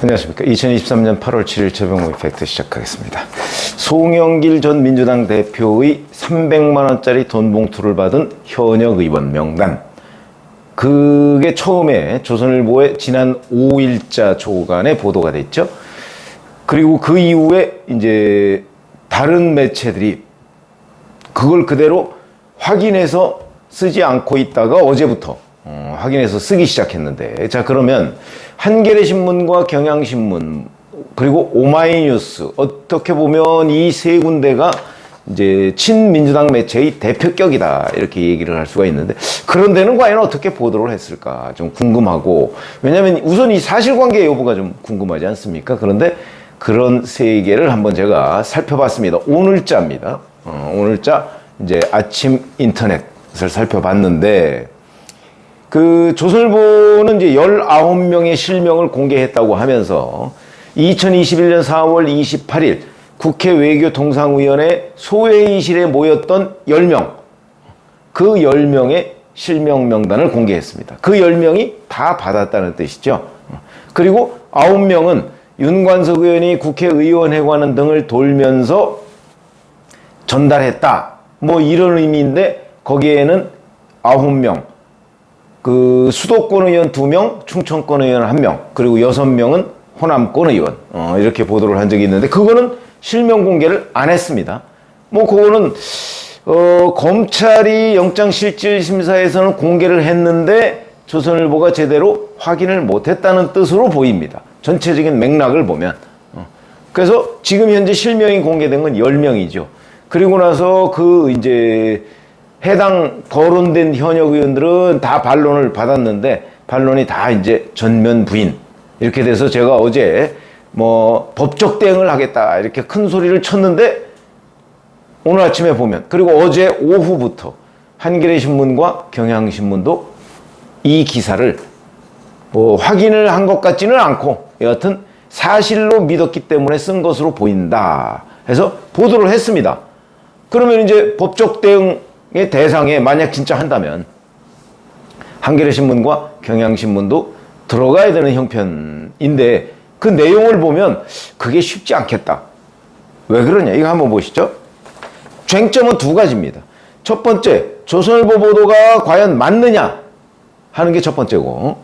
안녕하십니까. 2023년 8월 7일 최병호 이펙트 시작하겠습니다. 송영길 전 민주당 대표의 300만원짜리 돈 봉투를 받은 현역 의원 명단. 그게 처음에 조선일보의 지난 5일자 조간에 보도가 됐죠. 그리고 그 이후에 이제 다른 매체들이 그걸 그대로 확인해서 쓰지 않고 있다가 어제부터 확인해서 쓰기 시작했는데, 자, 그러면 한겨레신문과 경향신문 그리고 오마이뉴스, 어떻게 보면 이 세 군데가 이제 친민주당 매체의 대표격이다, 이렇게 얘기를 할 수가 있는데, 그런 데는 과연 어떻게 보도를 했을까 좀 궁금하고, 왜냐하면 우선 이 사실관계 여부가 좀 궁금하지 않습니까? 그런데 그런 세 개를 한번 제가 살펴봤습니다. 오늘자입니다. 오늘자 이제 아침 인터넷을 살펴봤는데, 그 조선일보는 이제 19명의 실명을 공개했다고 하면서 2021년 4월 28일 국회 외교통상위원회 소회의실에 모였던 10명, 그 10명의 실명 명단을 공개했습니다. 그 10명이 다 받았다는 뜻이죠. 그리고 9명은 윤관석 의원이 국회의원회관 등을 돌면서 전달했다, 뭐 이런 의미인데, 거기에는 9명, 그 수도권 의원 2명, 충청권 의원 1명, 그리고 6명은 호남권 의원, 이렇게 보도를 한 적이 있는데, 그거는 실명 공개를 안 했습니다. 뭐 그거는 검찰이 영장실질심사에서는 공개를 했는데 조선일보가 제대로 확인을 못했다는 뜻으로 보입니다. 전체적인 맥락을 보면. 그래서 지금 현재 실명이 공개된 건 10명이죠. 그리고 나서 그 이제 해당 거론된 현역 의원들은 다 반론을 받았는데, 반론이 다 이제 전면 부인, 이렇게 돼서 제가 어제 뭐 법적 대응을 하겠다 이렇게 큰 소리를 쳤는데, 오늘 아침에 보면, 그리고 어제 오후부터 한겨레신문과 경향신문도 이 기사를 뭐 확인을 한 것 같지는 않고 여하튼 사실로 믿었기 때문에 쓴 것으로 보인다 해서 보도를 했습니다. 그러면 이제 법적 대응의 대상에 만약 진짜 한다면 한겨레신문과 경향신문도 들어가야 되는 형편인데, 그 내용을 보면 그게 쉽지 않겠다. 왜 그러냐, 이거 한번 보시죠. 쟁점은 두 가지입니다. 첫 번째, 조선일보 보도가 과연 맞느냐 하는 게 첫 번째고,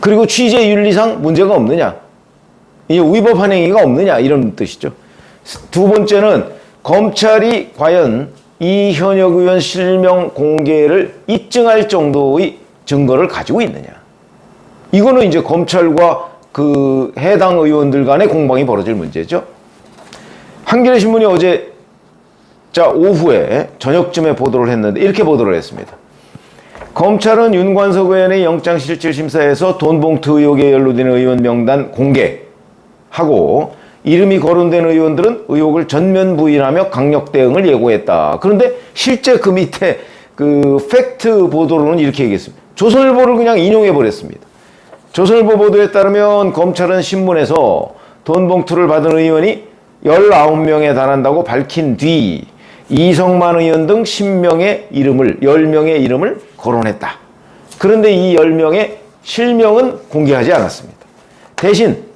그리고 취재 윤리상 문제가 없느냐, 이게 위법한 행위가 없느냐, 이런 뜻이죠. 두 번째는 검찰이 과연 이 현역 의원 실명 공개를 입증할 정도의 증거를 가지고 있느냐. 이거는 이제 검찰과 그 해당 의원들 간의 공방이 벌어질 문제죠. 한겨레신문이 어제 오후에 저녁쯤에 보도를 했는데 이렇게 보도를 했습니다. 검찰은 윤관석 의원의 영장실질심사에서 돈봉투 의혹에 연루된 의원 명단 공개하고, 이름이 거론된 의원들은 의혹을 전면 부인하며 강력 대응을 예고했다. 그런데 실제 그 밑에 그 팩트 보도로는 이렇게 얘기했습니다. 조선일보를 그냥 인용해 버렸습니다. 조선일보 보도에 따르면 검찰은 신문에서 돈 봉투를 받은 의원이 19명에 달한다고 밝힌 뒤 이성만 의원 등 10명의 이름을 거론했다. 그런데 이 10명의 실명은 공개하지 않았습니다. 대신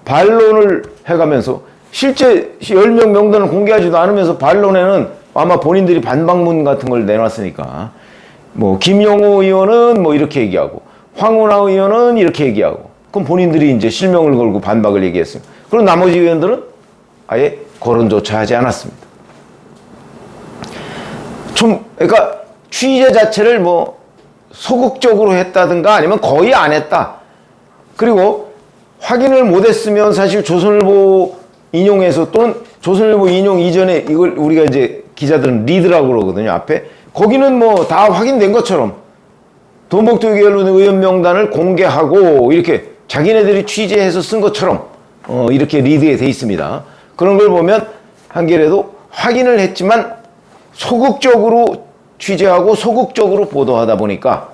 반론을 해가면서, 실제 10명 명단을 공개하지도 않으면서 반론에는 아마 본인들이 반박문 같은 걸 내놨으니까, 뭐 김영호 의원은 뭐 이렇게 얘기하고 황운하 의원은 이렇게 얘기하고, 그럼 본인들이 이제 실명을 걸고 반박을 얘기했습니다. 그럼 나머지 의원들은 아예 거론조차 하지 않았습니다. 그러니까 취재 자체를 뭐 소극적으로 했다든가 아니면 거의 안 했다. 그리고 확인을 못했으면 사실 조선일보 인용에서, 또는 조선일보 인용 이전에 이걸 우리가 이제 기자들은 리드라고 그러거든요, 앞에. 거기는 뭐 다 확인된 것처럼 돈봉투 의혹에 연루된 의원 명단을 공개하고 이렇게 자기네들이 취재해서 쓴 것처럼 이렇게 리드에 돼 있습니다. 그런 걸 보면 한겨레도 확인을 했지만 소극적으로 취재하고 소극적으로 보도하다 보니까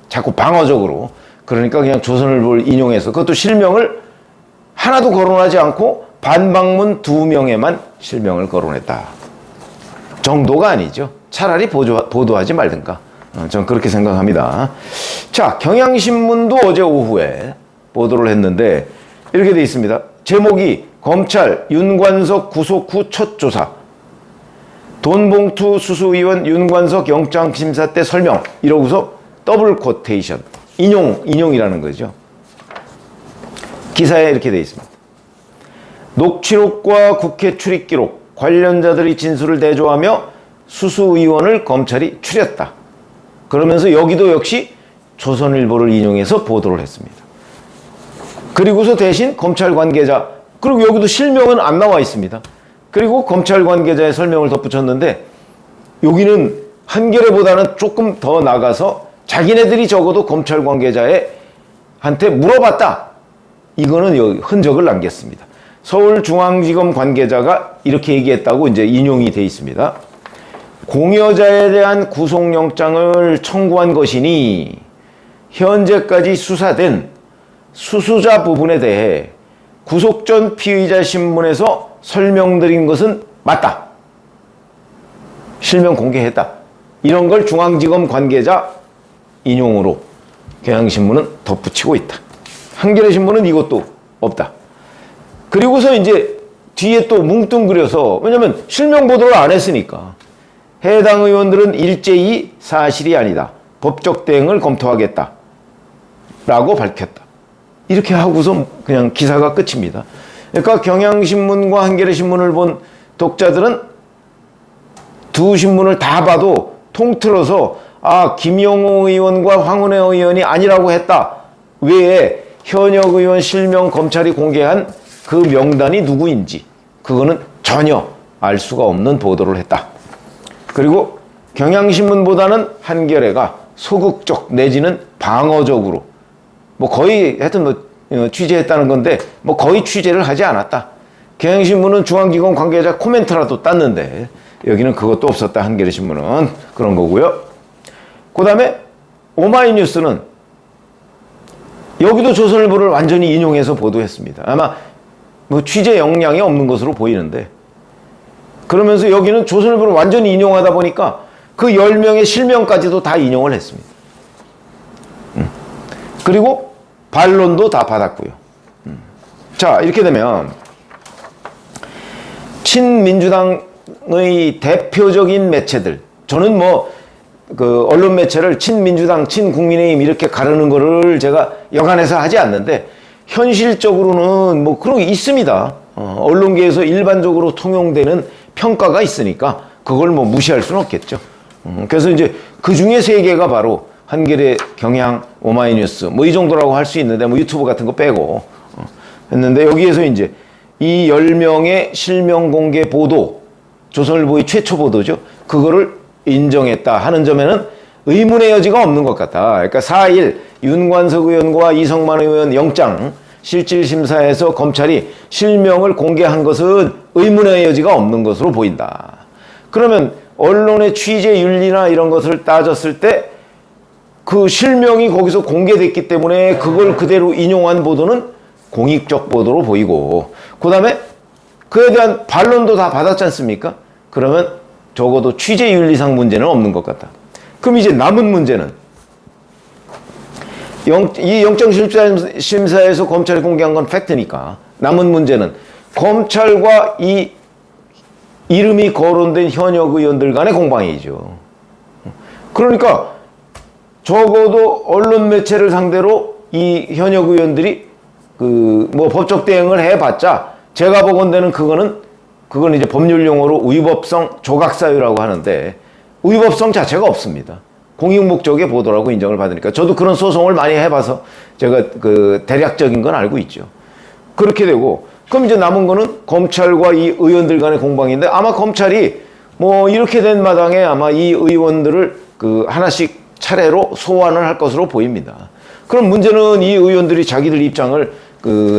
자꾸 방어적으로, 그러니까 그냥 조선일보를 인용해서, 그것도 실명을 하나도 거론하지 않고 반박문 2명에만 실명을 거론했다 정도가 아니죠. 차라리 보도하지 말든가. 전 그렇게 생각합니다. 자, 경향신문도 어제 오후에 보도를 했는데 이렇게 돼 있습니다. 제목이 검찰 윤관석 구속 후 첫 조사. 돈봉투 수수 의원 윤관석 영장심사 때 설명. 이러고서 더블 쿼테이션. 인용이라는 거죠. 기사에 이렇게 돼 있습니다. 녹취록과 국회 출입 기록, 관련자들이 진술을 대조하며 수수 의원을 검찰이 추렸다. 그러면서 여기도 역시 조선일보를 인용해서 보도를 했습니다. 그리고서 대신 검찰 관계자, 그리고 여기도 실명은 안 나와 있습니다. 그리고 검찰 관계자의 설명을 덧붙였는데 여기는 한겨레보다는 조금 더 나가서 자기네들이 적어도 검찰 관계자한테 물어봤다. 이거는 여기 흔적을 남겼습니다. 서울중앙지검 관계자가 이렇게 얘기했다고 이제 인용이 돼 있습니다. 공여자에 대한 구속영장을 청구한 것이니 현재까지 수사된 수수자 부분에 대해 구속 전 피의자 신문에서 설명드린 것은 맞다. 실명 공개했다. 이런 걸 중앙지검 관계자 인용으로 경향신문은 덧붙이고 있다. 한겨레신문은 이것도 없다. 그리고서 이제 뒤에 또 뭉뚱그려서, 왜냐면 실명 보도를 안 했으니까 해당 의원들은 일제히 사실이 아니다. 법적 대응을 검토하겠다. 라고 밝혔다. 이렇게 하고서 그냥 기사가 끝입니다. 그러니까 경향신문과 한겨레신문을 본 독자들은 두 신문을 다 봐도 통틀어서 김영호 의원과 황운혜 의원이 아니라고 했다 외에 현역 의원 실명 검찰이 공개한 그 명단이 누구인지 그거는 전혀 알 수가 없는 보도를 했다. 그리고 경향신문보다는 한겨레가 소극적 내지는 방어적으로 거의 하여튼 취재했다는 건데 거의 취재를 하지 않았다. 경향신문은 중앙지검 관계자 코멘트라도 땄는데 여기는 그것도 없었다. 한겨레신문은 그런 거고요. 그 다음에 오마이뉴스는 여기도 조선일보를 완전히 인용해서 보도했습니다. 아마 취재 역량이 없는 것으로 보이는데 그러면서 여기는 조선일보를 완전히 인용하다 보니까 그 10명의 실명까지도 다 인용을 했습니다. 그리고 반론도 다 받았고요. 자, 이렇게 되면 친민주당의 대표적인 매체들, 저는 언론 매체를 친민주당, 친국민의힘 이렇게 가르는 거를 제가 여간해서 하지 않는데 현실적으로는 그런 게 있습니다. 언론계에서 일반적으로 통용되는 평가가 있으니까 그걸 무시할 수는 없겠죠. 그래서 이제 그 중에 세 개가 바로 한겨레, 경향, 오마이뉴스 이 정도라고 할 수 있는데 유튜브 같은 거 빼고 했는데 여기에서 이제 이 10명의 실명 공개 보도, 조선일보의 최초 보도죠. 그거를 인정했다 하는 점에는 의문의 여지가 없는 것 같다. 그러니까 4일 윤관석 의원과 이성만 의원 영장 실질심사에서 검찰이 실명을 공개한 것은 의문의 여지가 없는 것으로 보인다. 그러면 언론의 취재 윤리나 이런 것을 따졌을 때 그 실명이 거기서 공개됐기 때문에 그걸 그대로 인용한 보도는 공익적 보도로 보이고 그 다음에 그에 대한 반론도 다 받았지 않습니까? 그러면 적어도 취재 윤리상 문제는 없는 것 같다. 그럼 이제 남은 문제는 이 영장심사에서 검찰이 공개한 건 팩트니까 남은 문제는 검찰과 이 이름이 거론된 현역 의원들 간의 공방이죠. 그러니까 적어도 언론 매체를 상대로 이 현역 의원들이 법적 대응을 해봤자 제가 보건대는 그건 이제 법률 용어로 위법성 조각사유라고 하는데 위법성 자체가 없습니다. 공익 목적의 보도라고 인정을 받으니까 저도 그런 소송을 많이 해봐서 제가 대략적인 건 알고 있죠. 그렇게 되고 그럼 이제 남은 거는 검찰과 이 의원들 간의 공방인데 아마 검찰이 이렇게 된 마당에 아마 이 의원들을 하나씩 차례로 소환을 할 것으로 보입니다. 그럼 문제는 이 의원들이 자기들 입장을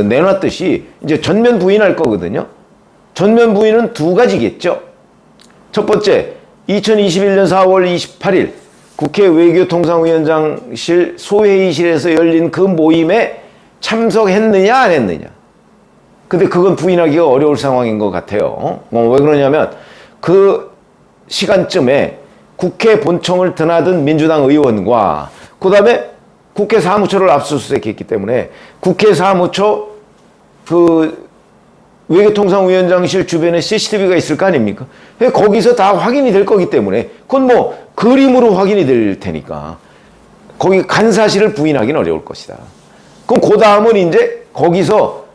내놨듯이 이제 전면 부인할 거거든요. 전면 부인은 두 가지겠죠. 첫 번째, 2021년 4월 28일 국회 외교통상위원장실 소회의실에서 열린 그 모임에 참석했느냐 안 했느냐. 근데 그건 부인하기가 어려울 상황인 것 같아요. 왜 그러냐면 그 시간쯤에 국회 본청을 드나든 민주당 의원과 그 다음에 국회 사무처를 압수수색했기 때문에 국회 사무처 그 외교통상위원장실 주변에 CCTV가 있을 거 아닙니까? 거기서 다 확인이 될 거기 때문에 그건 뭐 그림으로 확인이 될 테니까 거기 간 사실을 부인하기는 어려울 것이다. 그럼 그 다음은 이제 거기서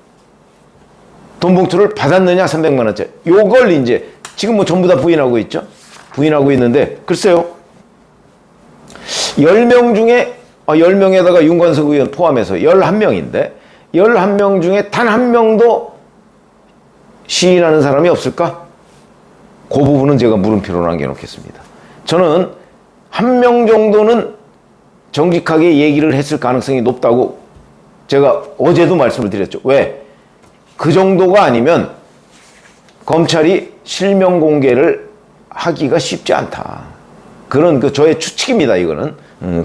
돈 봉투를 받았느냐 300만 원짜리 요걸 이제 지금 뭐 전부 다 부인하고 있죠. 부인하고 있는데 글쎄요. 10명 중에 10명에다가 윤관석 의원 포함해서 11명인데 11명 중에 단 한 명도 시인하는 사람이 없을까? 그 부분은 제가 물음표로 남겨놓겠습니다. 저는 한 명 정도는 정직하게 얘기를 했을 가능성이 높다고 제가 어제도 말씀을 드렸죠. 왜? 그 정도가 아니면 검찰이 실명 공개를 하기가 쉽지 않다. 그런 저의 추측입니다. 이거는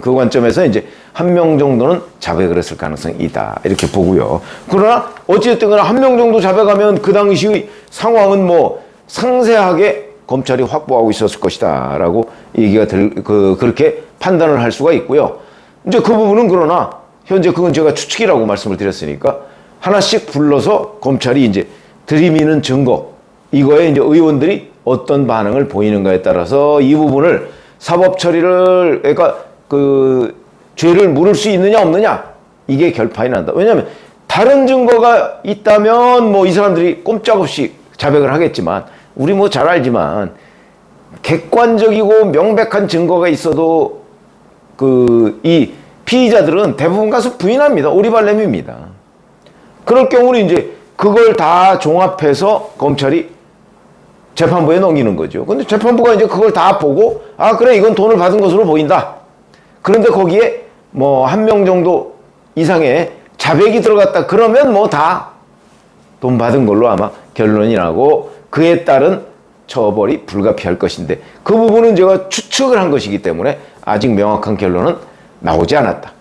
그 관점에서 이제 한 명 정도는 자백을 했을 가능성이 있다 이렇게 보고요. 그러나 어찌됐든 간에 한 명 정도 자백하면 그 당시의 상황은 뭐 상세하게 검찰이 확보하고 있었을 것이다 라고 얘기가 그렇게 판단을 할 수가 있고요. 이제 그 부분은 그러나 현재 그건 제가 추측이라고 말씀을 드렸으니까 하나씩 불러서 검찰이 이제 들이미는 증거 이거에 이제 의원들이 어떤 반응을 보이는가에 따라서 이 부분을 사법 처리를 그러니까 그 죄를 물을 수 있느냐 없느냐 이게 결판이 난다. 왜냐하면 다른 증거가 있다면 뭐 이 사람들이 꼼짝없이 자백을 하겠지만 우리 뭐 잘 알지만 객관적이고 명백한 증거가 있어도 그 이 피의자들은 대부분 가서 부인합니다. 오리발렘입니다. 그럴 경우는 이제 그걸 다 종합해서 검찰이 재판부에 넘기는 거죠. 근데 재판부가 이제 그걸 다 보고 아 그래 이건 돈을 받은 것으로 보인다. 그런데 거기에 뭐 한 명 정도 이상의 자백이 들어갔다 그러면 뭐 다 돈 받은 걸로 아마 결론이 나고 그에 따른 처벌이 불가피할 것인데 그 부분은 제가 추측을 한 것이기 때문에 아직 명확한 결론은 나오지 않았다.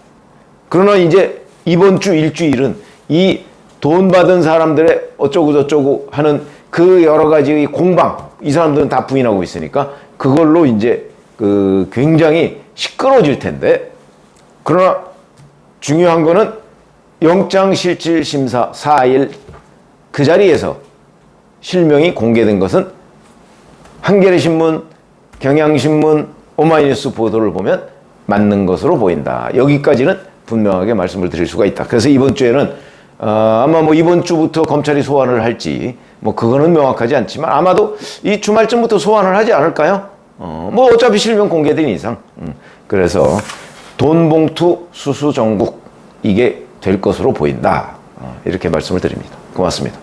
그러나 이제 이번 주 일주일은 이 돈 받은 사람들의 어쩌고 저쩌고 하는 그 여러 가지 공방 이 사람들은 다 부인하고 있으니까 그걸로 이제 그 굉장히 시끄러워질 텐데 그러나 중요한 거는 영장실질심사 4일 그 자리에서 실명이 공개된 것은 한겨레신문, 경향신문, 오마이뉴스 보도를 보면 맞는 것으로 보인다. 여기까지는 분명하게 말씀을 드릴 수가 있다. 그래서 이번 주에는 아마 뭐 이번 주부터 검찰이 소환을 할지 뭐 그거는 명확하지 않지만 아마도 이 주말쯤부터 소환을 하지 않을까요? 뭐 어차피 실명 공개된 이상 그래서 돈 봉투 수수 정국 이게 될 것으로 보인다. 이렇게 말씀을 드립니다. 고맙습니다.